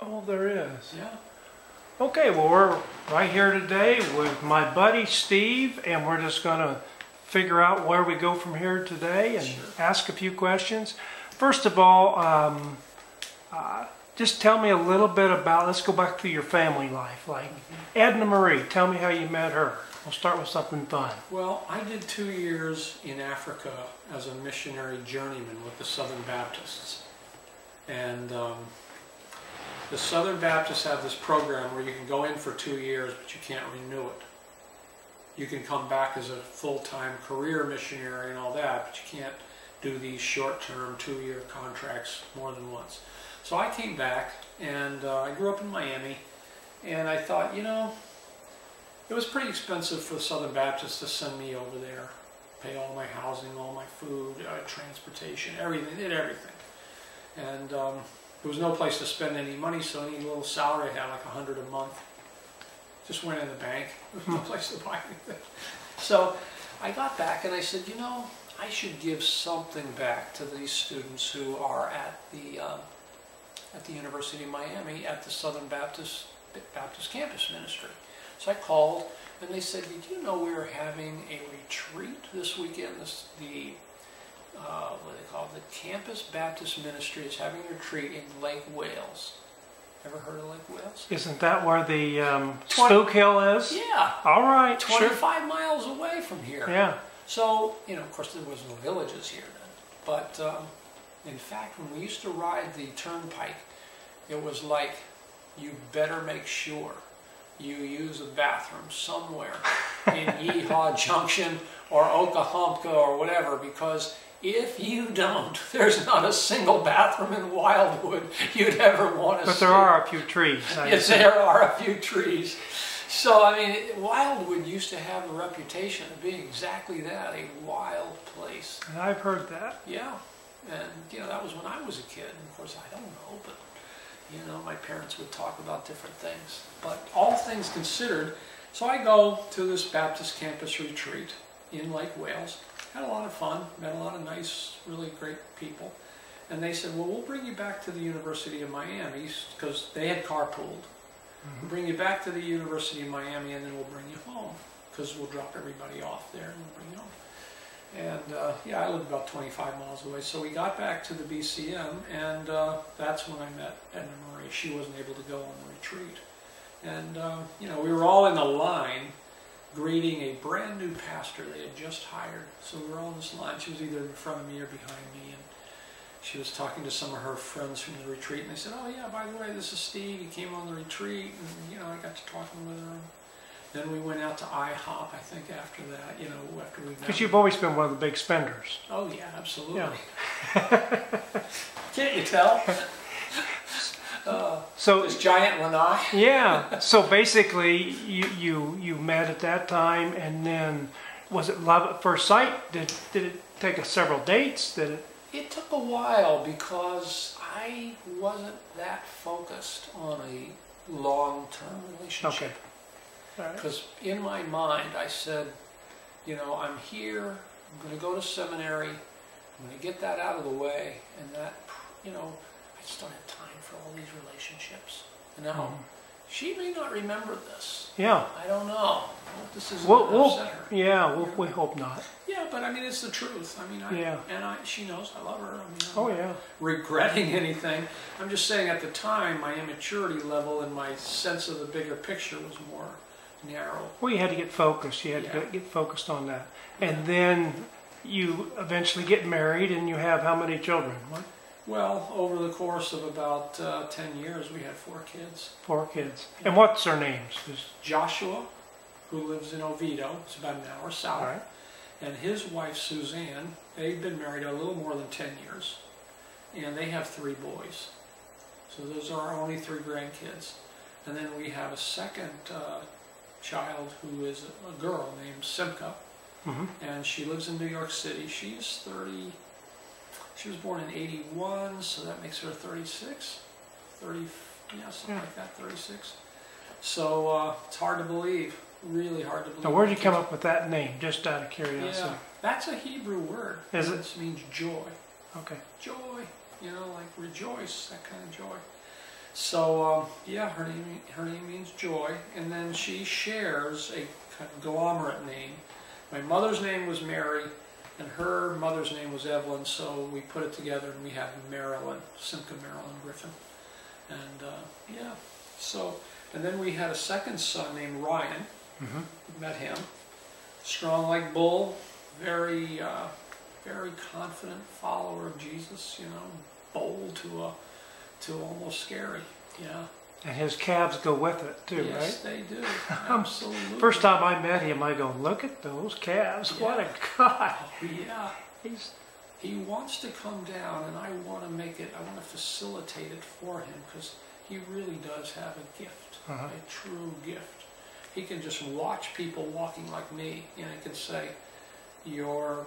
Oh, there is. Yeah. Okay, well, we're right here today with my buddy Steve, and we're just going to figure out where we go from here today and ask a few questions. First of all, just tell me a little bit about, let's go back to your family life. Like Edna Marie, tell me how you met her. We'll start with something fun. Well, I did 2 years in Africa as a missionary journeyman with the Southern Baptists. And the Southern Baptists have this program where you can go in for 2 years, but you can't renew it. You can come back as a full-time career missionary and all that, but you can't do these short-term 2-year contracts more than once. So I came back, and I grew up in Miami, and I thought, you know, it was pretty expensive for the Southern Baptists to send me over there, pay all my housing, all my food, transportation, everything, they did everything. And there was no place to spend any money, so any little salary I had, like $100 a month, just went in the bank. There was no place to buy anything. So I got back and I said, you know, I should give something back to these students who are at the University of Miami at the Southern Baptist Campus Ministry. So I called and they said, did you know we were having a retreat this weekend? What do they call it? The Campus Baptist Ministry is having a retreat in Lake Wales. Ever heard of Lake Wales? Isn't that where the Spook Hill is? Yeah. All right, 25 miles away from here. Yeah. So, you know, of course there was no villages here then. But in fact, when we used to ride the turnpike, it was like, you better make sure you use a bathroom somewhere in Yeehaw Junction or Okahumpka or whatever, because if you don't, there's not a single bathroom in Wildwood you'd ever want to see. But there are a few trees. Yes, there are a few trees. So, I mean, Wildwood used to have a reputation of being exactly that, a wild place. And I've heard that. Yeah. And, you know, that was when I was a kid. And of course, I don't know, but, you know, my parents would talk about different things. But all things considered, so I go to this Baptist campus retreat in Lake Wales. Had a lot of fun, met a lot of nice, really great people. And they said, well, we'll bring you back to the University of Miami, because they had carpooled. We'll bring you back to the University of Miami, and then we'll bring you home, because we'll drop everybody off there and we'll bring you home. And yeah, I lived about 25 miles away. So we got back to the BCM, and that's when I met Edna Marie. She wasn't able to go on the retreat. And, you know, we were all in a line greeting a brand new pastor they had just hired. So we were all in this line. She was either in front of me or behind me, and she was talking to some of her friends from the retreat, and they said, oh yeah, by the way, this is Steve, he came on the retreat, and, you know, I got to talking with her. Then we went out to IHOP, I think, after that, you know, after we met. Because you've always been one of the big spenders. Oh yeah, absolutely. Yeah. Can't you tell? So this giant lanai. Yeah. So basically, you met at that time, and then was it love at first sight? Did it take us several dates? Did it? It took a while because I wasn't that focused on a long-term relationship. Okay. All right. Because in my mind, I said, you know, I'm here. I'm going to go to seminary. I'm going to get that out of the way, and that, you know, I just don't have time for all these relationships. And now, she may not remember this. Yeah. I don't know. This is upset her. Yeah, we hope not. Yeah, but I mean, it's the truth. I mean, she knows I love her. I mean, I'm not regretting anything. I'm just saying at the time, my immaturity level and my sense of the bigger picture was more narrow. Well, you had to get focused. You had to get focused on that. And then you eventually get married, and you have how many children? What? Well, over the course of about 10 years, we had 4 kids. 4 kids. And what's their names? Joshua, who lives in Oviedo, it's about an hour south, right, and his wife Suzanne. They've been married a little more than 10 years, and they have 3 boys. So those are our only 3 grandkids. And then we have a second child who is a girl named Simca, and she lives in New York City. She's 30. She was born in 81, so that makes her 36, 30, yeah, something like that, 36. So it's hard to believe, really hard to believe. Now, where did you come up with that name, just out of curiosity? Yeah, that's a Hebrew word. Is it? It means joy. Okay. Joy, you know, like rejoice, that kind of joy. So yeah, her name means joy, and then she shares a conglomerate name. My mother's name was Mary, and her mother's name was Evelyn, so we put it together and we have Marilyn, Simca Marilyn Griffin. And yeah, so, and then we had a second son named Ryan. Mm-hmm. Met him. Strong like bull, very confident follower of Jesus, you know, bold to almost scary, yeah. And his calves go with it too, yes, right? Yes, they do. Absolutely. First time I met him, I go, look at those calves. Yeah. What a guy. Oh, yeah. He wants to come down, and I want to facilitate it for him, because he really does have a gift, a true gift. He can just watch people walking like me, and he can say, you're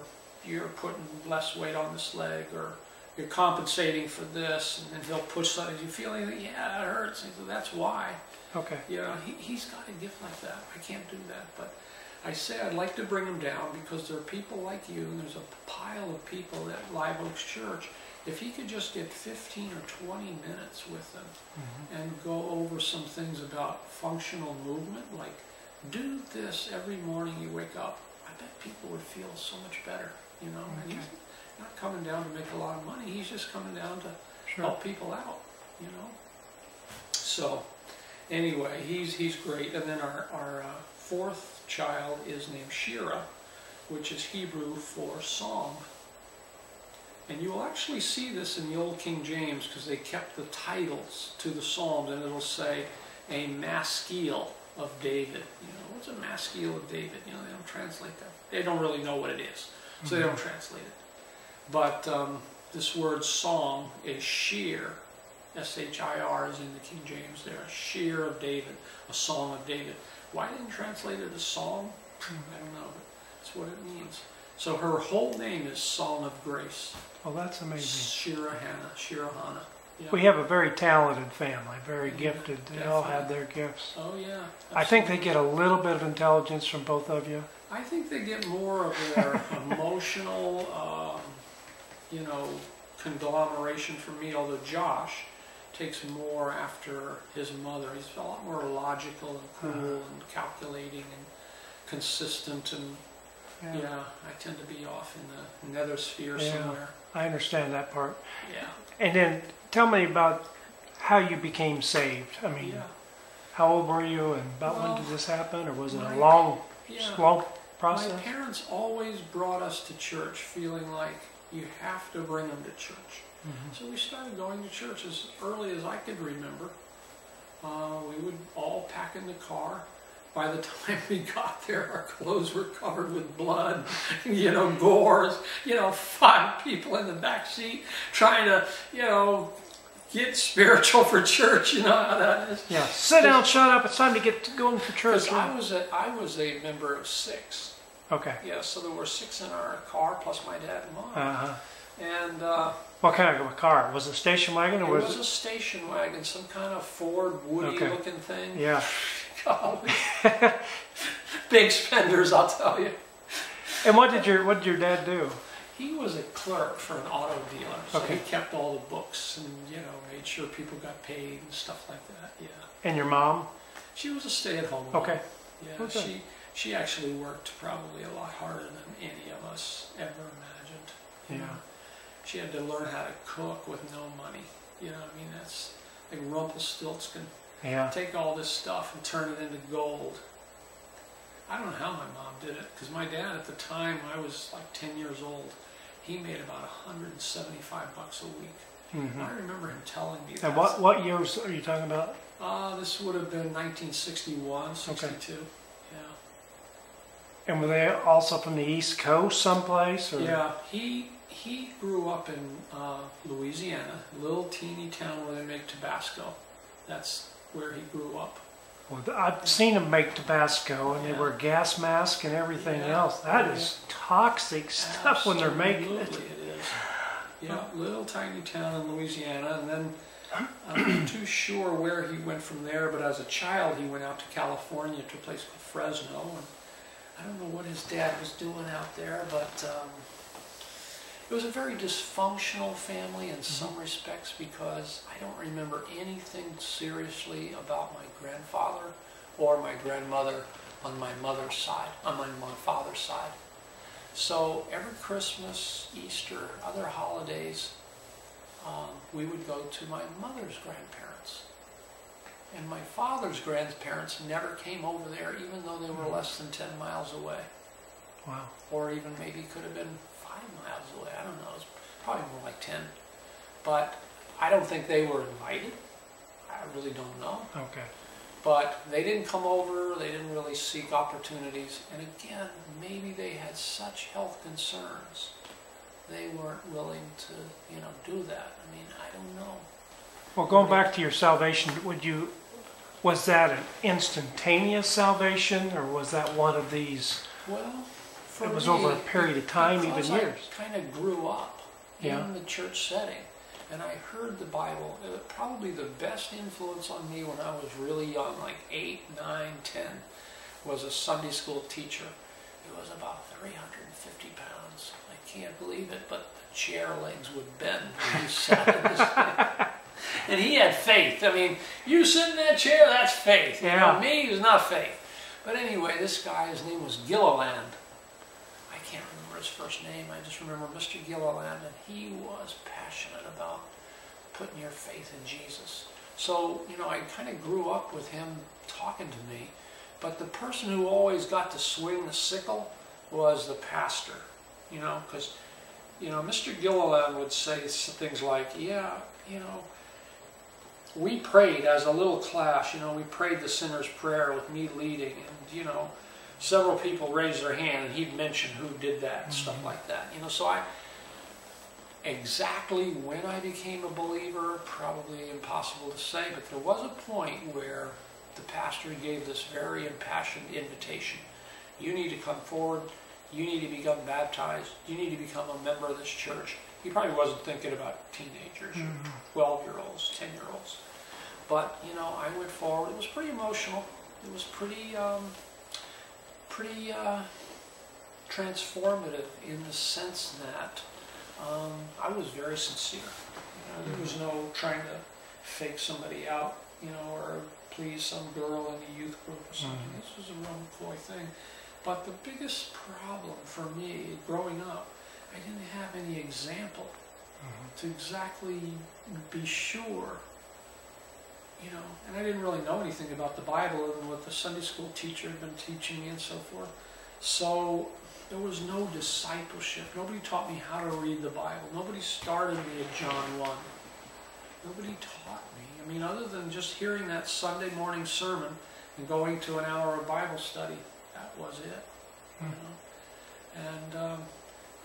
putting less weight on this leg, or you're compensating for this, and then he'll push something. You feel anything? Yeah, it hurts. And so that's why. Okay. You know, he's got a gift like that. I can't do that, but I say I'd like to bring him down because there are people like you, and there's a pile of people at Live Oaks Church. If he could just get 15 or 20 minutes with them and go over some things about functional movement, like do this every morning you wake up, I bet people would feel so much better, you know. And he's not coming down to make a lot of money. He's just coming down to help people out, you know. So anyway, he's great. And then our fourth child is named Shira, which is Hebrew for song. And you will actually see this in the Old King James, because they kept the titles to the Psalms, and it'll say a maskil of David. You know, what's a maskil of David? You know, they don't translate that. They don't really know what it is, so they don't translate it. But this word song is shir, S-H-I-R is in the King James there, a shir of David, a song of David. Why didn't translate it as song? I don't know, but that's what it means. So her whole name is Song of Grace. Oh, that's amazing. Shirahana. Yeah. We have a very talented family, very gifted. They all have their gifts. Oh, yeah. Absolutely. I think they get a little bit of intelligence from both of you. I think they get more of their emotional, you know, conglomeration from me, although Josh takes more after his mother. He's a lot more logical and cool and calculating and consistent, and yeah, I tend to be off in the nether sphere somewhere. I understand that part. Yeah. And then tell me about how you became saved. I mean, how old were you, and about when did this happen, or was it a long, slow process? My parents always brought us to church feeling like you have to bring them to church. So we started going to church as early as I could remember. We would all pack in the car. By the time we got there, our clothes were covered with blood, you know, gores, you know, 5 people in the back seat trying to, you know, get spiritual for church, you know how that is. Yeah, sit down, shut up, it's time to get going for church. I was a member of 6. Okay. Yeah, so there were 6 in our car, plus my dad and mom. And what kind of a car? Was it a station wagon, or was it? It was a station wagon, some kind of Ford Woody-looking thing. Yeah. Golly. Big spenders, I'll tell you. And what did your dad do? He was a clerk for an auto dealer, so he kept all the books and, you know, made sure people got paid and stuff like that. Yeah. And your mom? She was a stay-at-home mom. Okay. Yeah. Okay. She actually worked probably a lot harder than any of us ever imagined. You know? She had to learn how to cook with no money. You know, I mean, that's like Rumpelstiltskin. Yeah. Take all this stuff and turn it into gold. I don't know how my mom did it, because my dad at the time, I was like 10 years old, he made about $175 a week. I remember him telling me that. And what years are you talking about? This would have been 1961, 62. Okay. Yeah. And were they also from the East Coast someplace? Or? Yeah, he grew up in Louisiana, a little teeny town where they make Tabasco. That's where he grew up. Well, I've seen them make Tabasco, and they wear gas masks and everything else. That is toxic stuff when they're making it. Absolutely, it is. Yeah, little tiny town in Louisiana, and then I'm not too sure where he went from there, but as a child he went out to California to a place called Fresno, and I don't know what his dad was doing out there, but It was a very dysfunctional family in some respects because I don't remember anything seriously about my grandfather or my grandmother on my mother's side, on my father's side. So every Christmas, Easter, other holidays, we would go to my mother's grandparents. And my father's grandparents never came over there, even though they were less than 10 miles away. Wow. Or even maybe could have been 5 miles away. I don't know. It's probably more like 10. But I don't think they were invited. I really don't know. Okay. But they didn't come over. They didn't really seek opportunities. And again, maybe they had such health concerns. They weren't willing to, do that. I mean, I don't know. Well, going back to your salvation, was that an instantaneous salvation, or was that one of these? Well, for it was me, over a period of time, even years. I kind of grew up in the church setting, and I heard the Bible. Probably the best influence on me when I was really young, like 8, 9, 10, was a Sunday school teacher. He was about 350 pounds. I can't believe it, but the chair legs would bend when he sat in this thing. And he had faith. I mean, you sit in that chair, that's faith. Me, it was not faith. But anyway, this guy, his name was Gilliland. I can't remember his first name. I just remember Mr. Gilliland, and he was passionate about putting your faith in Jesus. So, I kind of grew up with him talking to me. But the person who always got to swing the sickle was the pastor. Because, Mr. Gilliland would say things like, we prayed as a little class, we prayed the sinner's prayer with me leading, and, several people raised their hand, and he'd mention who did that and stuff like that. So exactly when I became a believer, probably impossible to say, but there was a point where the pastor gave this very impassioned invitation. You need to come forward, you need to become baptized, you need to become a member of this church. He probably wasn't thinking about teenagers, 12-year-olds, 10-year-olds. But, I went forward. It was pretty emotional. It was pretty transformative in the sense that I was very sincere. There was no trying to fake somebody out, or please some girl in the youth group or something. This was a real McCoy thing. But the biggest problem for me growing up, I didn't have any example to exactly be sure, and I didn't really know anything about the Bible and what the Sunday school teacher had been teaching me and so forth. So there was no discipleship. Nobody taught me how to read the Bible. Nobody started me at John 1. Nobody taught me. I mean, other than just hearing that Sunday morning sermon and going to an hour of Bible study, that was it. And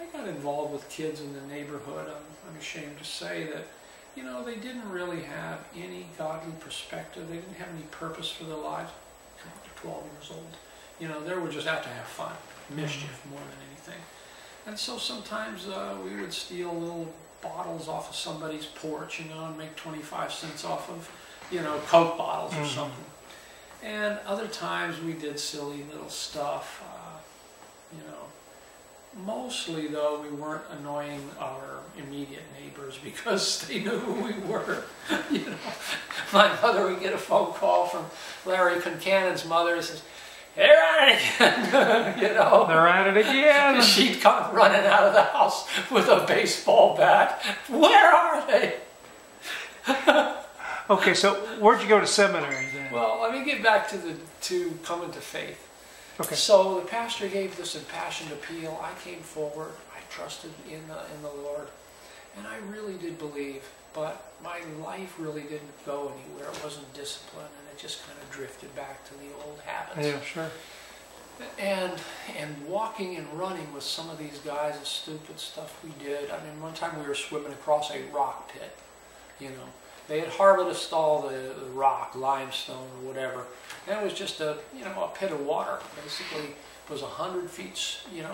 I got involved with kids in the neighborhood. I'm ashamed to say that, they didn't really have any godly perspective. They didn't have any purpose for their lives. They're 12 years old. They were just out to have fun, mischief more than anything. And so sometimes we would steal little bottles off of somebody's porch, and make 25 cents off of, Coke bottles or something. And other times we did silly little stuff. Mostly, though, we weren't annoying our immediate neighbors because they knew who we were. My mother would get a phone call from Larry Concannon's mother and says, "They're at it again." They're at it again. She'd come running out of the house with a baseball bat. Where are they? Okay, so where'd you go to seminary then? Well, let me get back to coming to faith. Okay. So the pastor gave this impassioned appeal. I came forward. I trusted in the Lord, and I really did believe. But my life really didn't go anywhere. It wasn't disciplined, and it just kind of drifted back to the old habits. Yeah, sure. And walking and running with some of these guys, the stupid stuff we did. I mean, one time we were swimming across a rock pit. They had harvested all the rock, limestone, or whatever. And it was just a pit of water. Basically, it was 100 feet,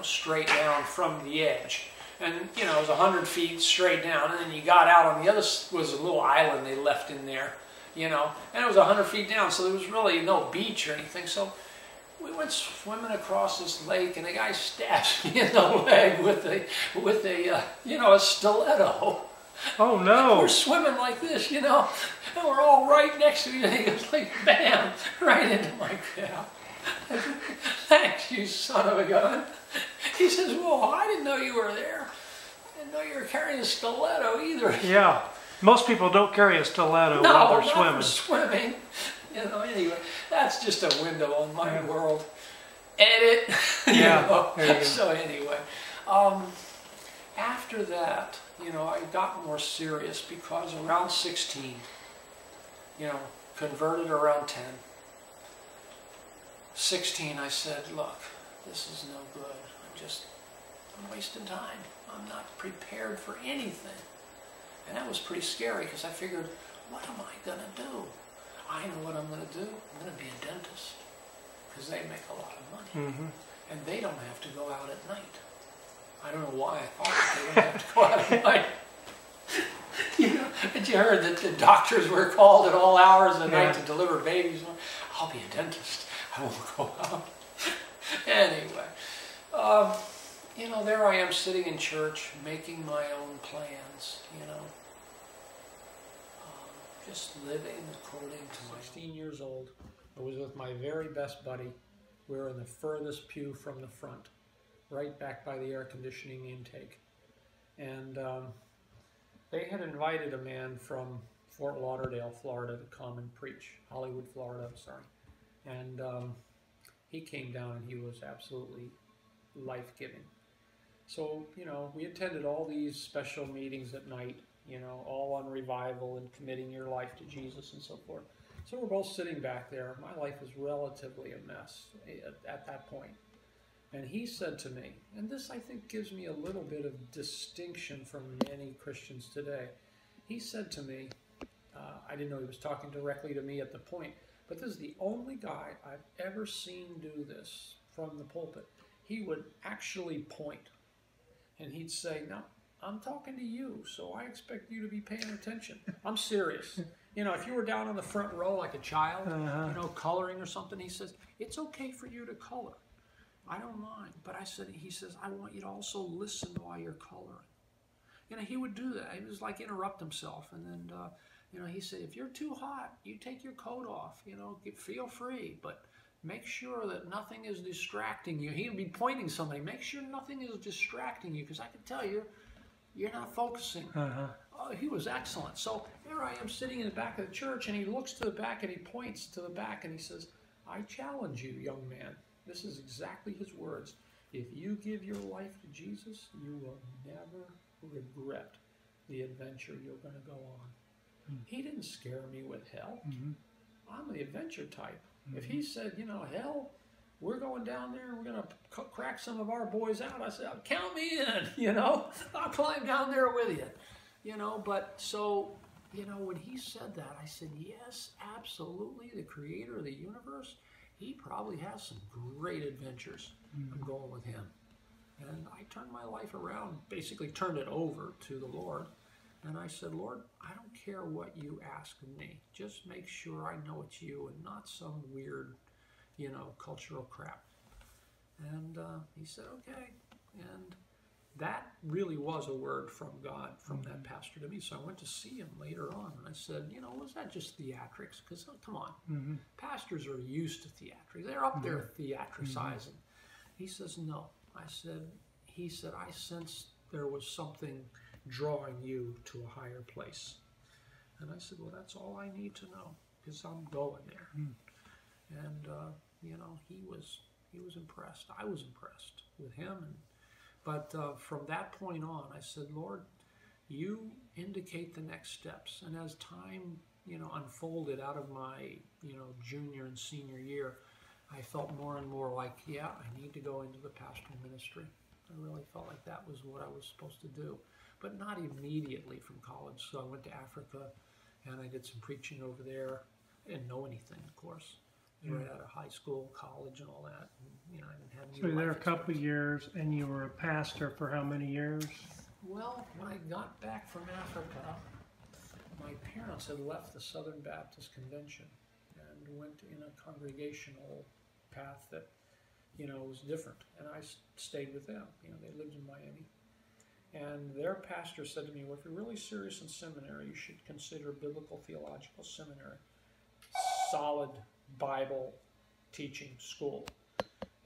straight down from the edge. And, it was 100 feet straight down. And then you got out on the other, was a little island they left in there, and it was 100 feet down. So there was really no beach or anything. So we went swimming across this lake, and a guy stabs me in the leg with a stiletto. Oh no! We're swimming like this, and we're all right next to each other. He goes like, bam, right into my calf. I said, thanks, you son of a gun. He says, well, I didn't know you were there. I didn't know you were carrying a stiletto either. Yeah, most people don't carry a stiletto while they're swimming. No, not for swimming. Anyway, that's just a window on my world. Edit. Yeah. There you go. So anyway, after that, I got more serious because around 16, converted around 10. 16, I said, look, this is no good. I'm wasting time. I'm not prepared for anything. And that was pretty scary because I figured, what am I going to do? I know what I'm going to do. I'm going to be a dentist because they make a lot of money. Mm-hmm. And they don't have to go out at night. I don't know why I thought that they don't have to go out at night. Had you heard that the doctors were called at all hours of the night to deliver babies? I'll be a dentist. I won't go out. Anyway, there I am sitting in church making my own plans, just living according to my 16 years old. I was with my very best buddy. We were in the furthest pew from the front, right back by the air conditioning intake. And they had invited a man from Fort Lauderdale, Florida to come and preach. Hollywood, Florida, I'm sorry. And he came down and he was absolutely life-giving. So, we attended all these special meetings at night, all on revival and committing your life to Jesus and so forth. So we're both sitting back there. My life was relatively a mess at that point. And he said to me, and this I think gives me a little bit of distinction from many Christians today. He said to me, I didn't know he was talking directly to me at the point, but this is the only guy I've ever seen do this from the pulpit. He would actually point, and he'd say, no, I'm talking to you, so I expect you to be paying attention. I'm serious. If you were down on the front row like a child, coloring or something, he says, it's okay for you to color. I don't mind. But he says, I want you to also listen while you're coloring. He would do that. He was like interrupt himself. And then, he said, if you're too hot, you take your coat off, feel free. But make sure that nothing is distracting you. He would be pointing somebody. Make sure nothing is distracting you, because I can tell you're not focusing. Oh, he was excellent. So here I am sitting in the back of the church, and he looks to the back and he points to the back and he says, I challenge you, young man. This is exactly his words. If you give your life to Jesus, you will never regret the adventure you're going to go on. Mm-hmm. He didn't scare me with hell. Mm-hmm. I'm the adventure type. Mm-hmm. If he said, hell, we're going down there and we're going to crack some of our boys out, I said, count me in, I'll climb down there with you. But so, when he said that, I said, yes, absolutely, the creator of the universe, he probably has some great adventures. I'm going with him. And I turned my life around, basically turned it over to the Lord. And I said, Lord, I don't care what you ask of me. Just make sure I know it's you and not some weird, cultural crap. And he said, okay. And that really was a word from God, from that pastor to me. So I went to see him later on, and I said, was that just theatrics? Because, come on, pastors are used to theatrics. They're up there theatricizing. He says, no. He said, I sensed there was something drawing you to a higher place. And I said, well, that's all I need to know, because I'm going there. And, he was impressed. I was impressed with him. But from that point on, I said, Lord, you indicate the next steps. And as time, unfolded out of my, junior and senior year, I felt more and more like, yeah, I need to go into the pastoral ministry. I really felt like that was what I was supposed to do. But not immediately from college. So I went to Africa, and I did some preaching over there. I didn't know anything, of course. Right out of high school, college, and all that. And, I didn't have any. So you were there a couple of years, and you were a pastor for how many years? Well, when I got back from Africa, my parents had left the Southern Baptist Convention and went in a congregational path that, was different. And I stayed with them. They lived in Miami. And their pastor said to me, well, if you're really serious in seminary, you should consider Biblical Theological Seminary. Solid Bible teaching school.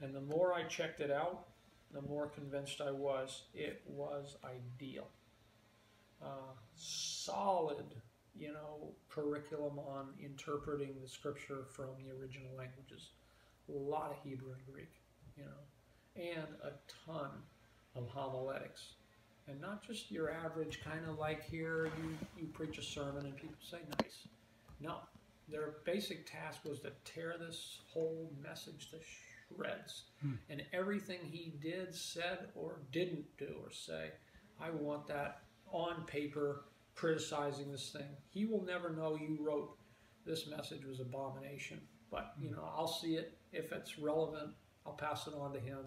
And the more I checked it out, the more convinced I was it was ideal. Solid, curriculum on interpreting the scripture from the original languages. A lot of Hebrew and Greek, and a ton of homiletics. And not just your average kind of like here, you preach a sermon and people say nice. No, their basic task was to tear this whole message to shreds. And everything he did, said, or didn't do or say, I want that on paper, criticizing this thing. He will never know you wrote this message was abomination, but I'll see it. If it's relevant, I'll pass it on to him.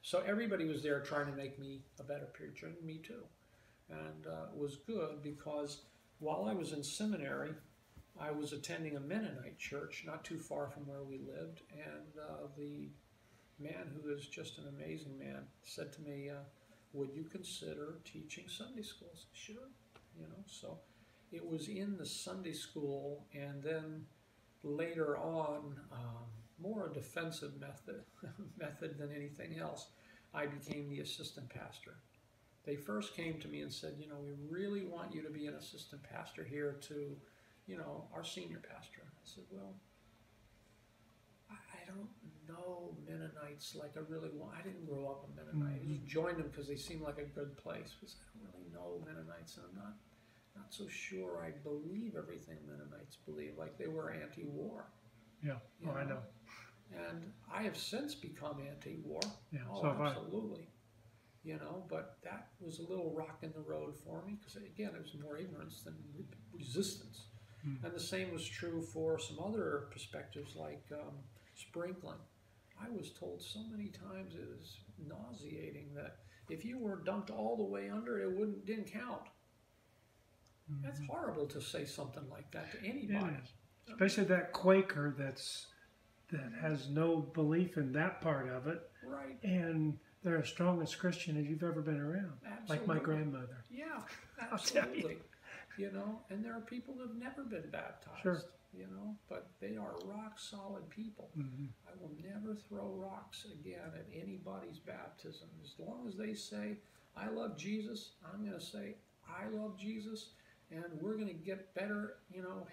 So everybody was there trying to make me a better preacher, and me too. And it was good because while I was in seminary, I was attending a Mennonite church not too far from where we lived, and the man, who is just an amazing man, said to me, would you consider teaching Sunday school? I said, sure. So it was in the Sunday school, and then later on, more a defensive method than anything else, I became the assistant pastor. They first came to me and said, we really want you to be an assistant pastor here to, our senior pastor. I said, well, I don't know Mennonites like I really want. I didn't grow up a Mennonite. I just joined them because they seemed like a good place. Because I don't really know Mennonites, and I'm not so sure I believe everything Mennonites believe. Like they were anti-war. Yeah, I know. And I have since become anti-war. Yeah, oh, so absolutely. But that was a little rock in the road for me because, again, it was more ignorance than resistance. And the same was true for some other perspectives like sprinkling. I was told so many times, it was nauseating, that if you were dunked all the way under, it didn't count. That's horrible to say something like that to anybody. It is. Especially that Quaker that has no belief in that part of it. Right. And they're as strong as Christian as you've ever been around. Absolutely. Like my grandmother. Yeah, absolutely. And there are people who have never been baptized. Sure. But they are rock solid people. I will never throw rocks again at anybody's baptism. As long as they say, I love Jesus, I'm going to say, I love Jesus, and we're going to get better,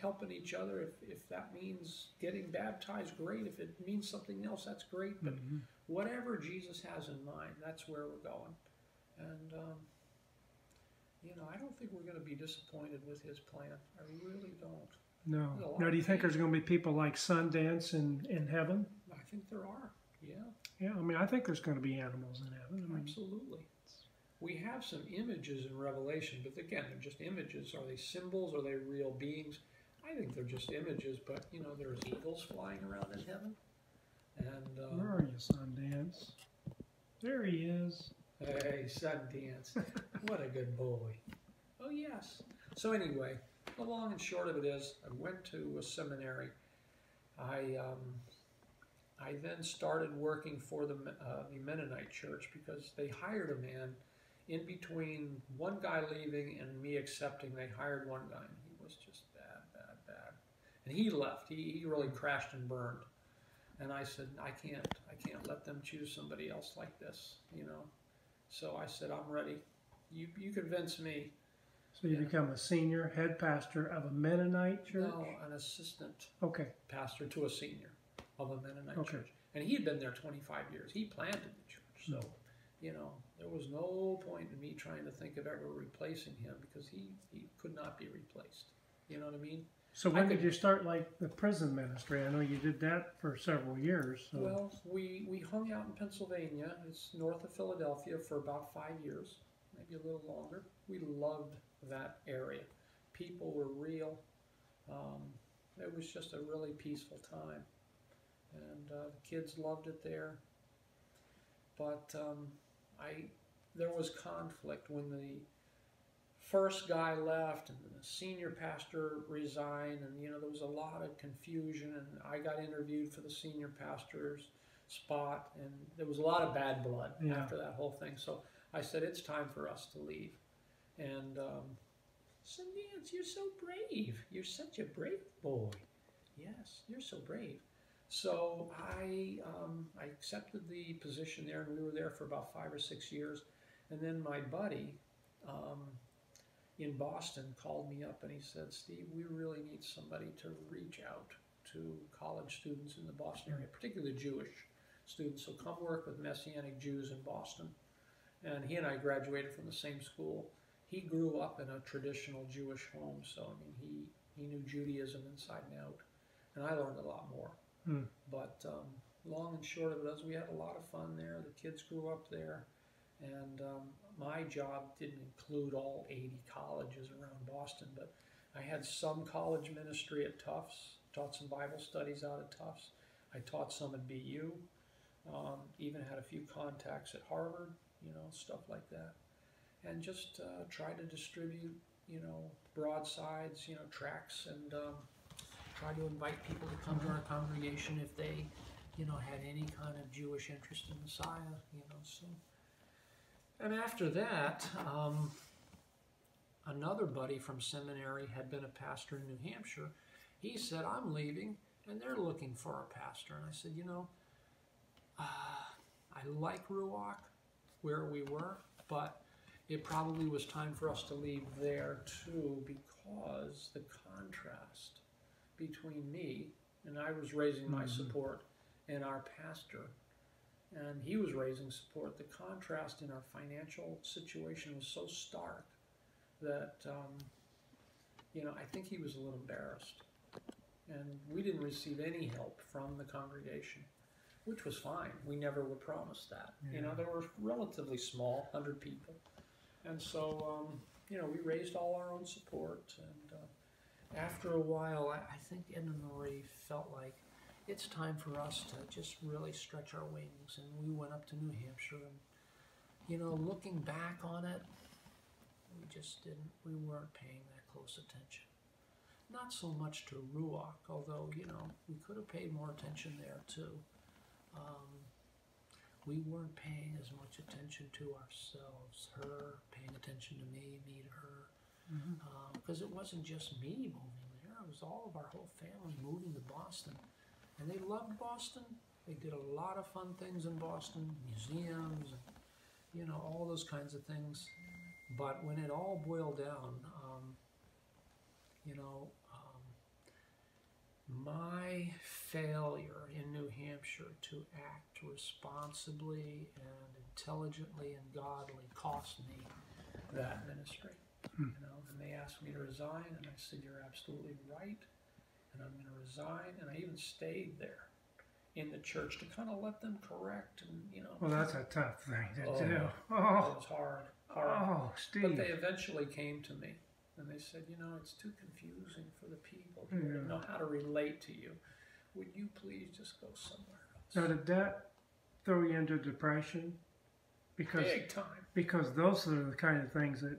helping each other. If that means getting baptized, great. If it means something else, that's great. But whatever Jesus has in mind, that's where we're going. And, I don't think we're going to be disappointed with his plan. I really don't. No. Now, do you think there's going to be people like Sundance in heaven? I think there are, yeah. Yeah, I think there's going to be animals in heaven. Absolutely. We have some images in Revelation, but again, they're just images. Are they symbols? Are they real beings? I think they're just images, but, there's eagles flying around in heaven. And where are you, Sundance? There he is. Hey, Sundance. What a good boy. Oh, yes. So anyway, the long and short of it is, I went to a seminary. I then started working for the Mennonite church because they hired a man in between one guy leaving and me accepting. They hired one guy, and he was just bad. And he left. He really crashed and burned. And I said, I can't let them choose somebody else like this, So I said, I'm ready. You convince me. So you become a senior head pastor of a Mennonite church? No, an assistant pastor to a senior of a Mennonite church. And he had been there 25 years. He planted the church. So, there was no point in me trying to think of ever replacing him because he could not be replaced. You know what I mean? So when did you start like the prison ministry? I know you did that for several years. So. Well, we hung out in Pennsylvania. It's north of Philadelphia for about 5 years, maybe a little longer. We loved that area. People were real. It was just a really peaceful time. And the kids loved it there. But there was conflict when the first guy left, and the senior pastor resigned, and there was a lot of confusion, and I got interviewed for the senior pastor's spot, and there was a lot of bad blood after that whole thing. So I said, it's time for us to leave. And so Nance, you're so brave. You're such a brave boy. Yes, you're so brave. So I accepted the position there, and we were there for about 5 or 6 years. And then my buddy in Boston called me up, and he said, Steve, we really need somebody to reach out to college students in the Boston area, particularly Jewish students. So come work with Messianic Jews in Boston. And he and I graduated from the same school. He grew up in a traditional Jewish home, so I mean, he knew Judaism inside and out, and I learned a lot more. But long and short of it is, we had a lot of fun there. The kids grew up there, and my job didn't include all 80 colleges around Boston, but I had some college ministry at Tufts, taught some Bible studies out at Tufts. I taught some at BU, even had a few contacts at Harvard, stuff like that. And just try to distribute, broadsides, tracts, and try to invite people to come to our congregation if they, had any kind of Jewish interest in Messiah, so. And after that, another buddy from seminary had been a pastor in New Hampshire. He said, I'm leaving, and they're looking for a pastor. And I said, I like Ruach, where we were, but it probably was time for us to leave there too, because the contrast between me, and I was raising my support, and our pastor, and he was raising support, the contrast in our financial situation was so stark that, I think he was a little embarrassed. And we didn't receive any help from the congregation, which was fine. We never were promised that. They were relatively small, 100 people. And so, we raised all our own support. And after a while, I think Ed and Marie felt like it's time for us to just really stretch our wings. And we went up to New Hampshire. And, looking back on it, we weren't paying that close attention. Not so much to Ruach, although, we could have paid more attention there too. We weren't paying as much attention to ourselves, her paying attention to me to her, because it wasn't just me moving there, it was all of our whole family moving to Boston. And they loved Boston. They did a lot of fun things in Boston, museums, and, all those kinds of things. But when it all boiled down, my failure in New Hampshire to act responsibly and intelligently and godly cost me that ministry. And they asked me to resign, and I said, you're absolutely right, and I'm going to resign. And I even stayed there in the church to kind of let them correct, and Well, that's a tough thing to do. It was hard. Oh, Steve. But they eventually came to me. And they said, it's too confusing for the people who don't know how to relate to you. Would you please just go somewhere else? Now, did that throw you into depression? Big time. Because those are the kind of things that,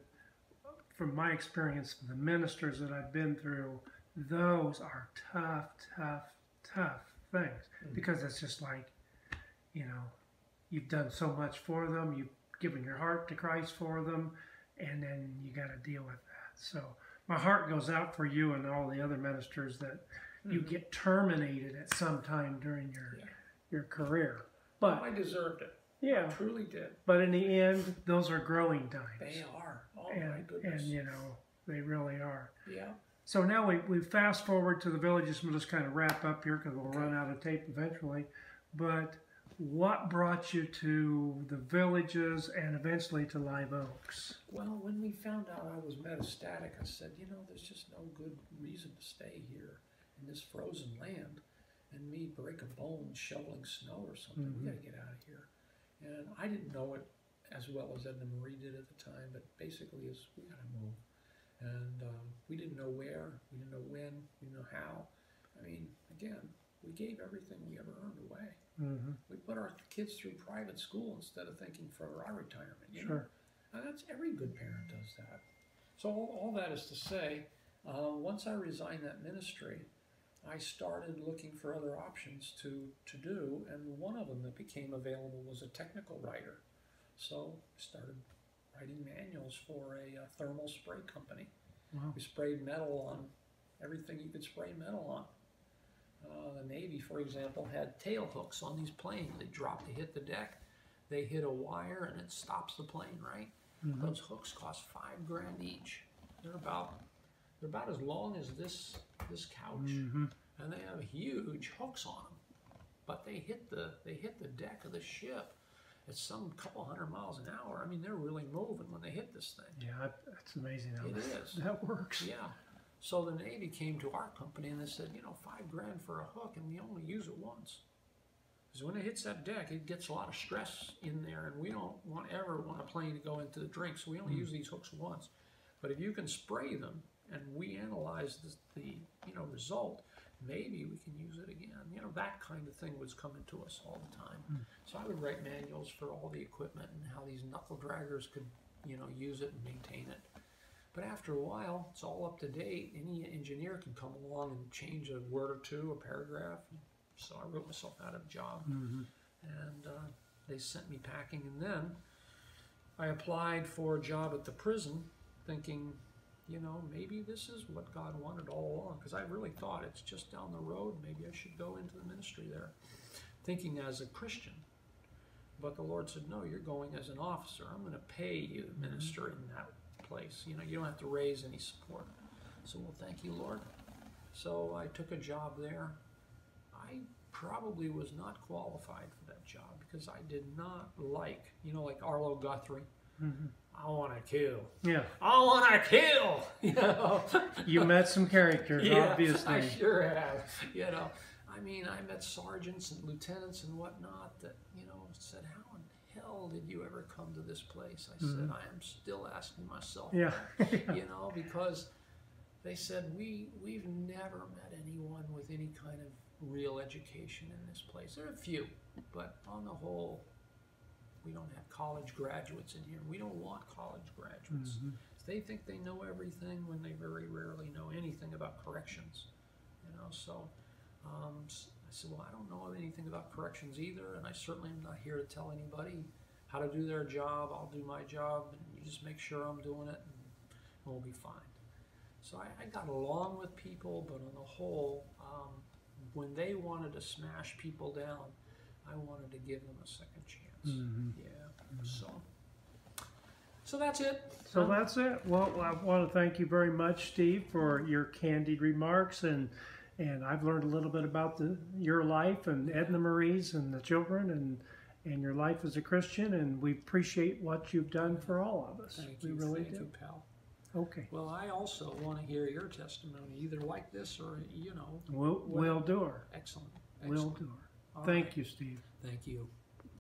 from my experience, the ministers that I've been through, those are tough things. Because it's just like, you've done so much for them, you've given your heart to Christ for them, and then you got to deal with that. So my heart goes out for you and all the other ministers that you get terminated at some time during your career. But I deserved it. Yeah. I truly did. But in the end, those are growing times. They are. Oh, my goodness. And, they really are. Yeah. So now we fast forward to the villages. We'll just kind of wrap up here because we'll run out of tape eventually. But what brought you to the villages and eventually to Live Oaks? Well, when we found out I was metastatic, I said, there's just no good reason to stay here in this frozen land and me break a bone shoveling snow or something. We got to get out of here. And I didn't know it as well as Edna Marie did at the time, but basically we got to move. And we didn't know where, we didn't know when, we didn't know how. I mean, again, we gave everything we ever earned away. We put our kids through private school instead of thinking for our retirement. You know? And that's every good parent does that. So all that is to say, once I resigned that ministry, I started looking for other options to do, and one of them that became available was a technical writer. So I started writing manuals for a thermal spray company. Wow. We sprayed metal on everything you could spray metal on. The Navy, for example, had tail hooks on these planes. They drop, they hit the deck, they hit a wire, and it stops the plane, right? Mm-hmm. Those hooks cost $5,000 each. They're about as long as this couch, Mm-hmm. and they have huge hooks on them. But they hit the deck of the ship at some couple hundred miles an hour. I mean, they're really moving when they hit this thing. Yeah, that's amazing how It is. that works. Yeah. So the Navy came to our company and they said, you know, $5,000 for a hook, and we only use it once. Because when it hits that deck, it gets a lot of stress in there, and we don't ever want a plane to go into the drink, so we only use these hooks once. But if you can spray them, and we analyze the result, maybe we can use it again. You know, that kind of thing was coming to us all the time. So I would write manuals for all the equipment and how these knuckle draggers could, use it and maintain it. But after a while, it's all up to date. Any engineer can come along and change a word or two, a paragraph. So I wrote myself out of a job. Mm-hmm. And they sent me packing. And then I applied for a job at the prison thinking, maybe this is what God wanted all along. Because I really thought it's just down the road. Maybe I should go into the ministry there. Thinking as a Christian. But the Lord said, no, you're going as an officer. I'm going to pay you to minister in that place. You don't have to raise any support. So, well, thank you, Lord. So I took a job there. I probably was not qualified for that job because I did not like Arlo Guthrie. Mm-hmm. I want to kill. Yeah. I want to kill. You met some characters, yeah, obviously. I sure have. I mean, I met sergeants and lieutenants and whatnot that, said, how in hell did you ever come to this place? I said, I am still asking myself. Yeah. Because they said, we've never met anyone with any kind of real education in this place. There are a few, but on the whole, we don't have college graduates in here. We don't want college graduates. Mm-hmm. They think they know everything when they very rarely know anything about corrections. So I said, well, I don't know anything about corrections either, and I certainly am not here to tell anybody how to do their job. I'll do my job, and you just make sure I'm doing it, and we'll be fine. So I got along with people, but on the whole, when they wanted to smash people down, I wanted to give them a second chance. Mm-hmm. Yeah. So that's it. So that's it. Well, I want to thank you very much, Steve, for your candid remarks, and I've learned a little bit about your life and Edna Marie's and the children and your life as a Christian, and we appreciate what you've done for all of us. Thank we you. really Thank do. you, pal. Okay. Well, I also want to hear your testimony, either like this or, We'll do her. Excellent. We'll do her. All Thank right. you, Steve. Thank you.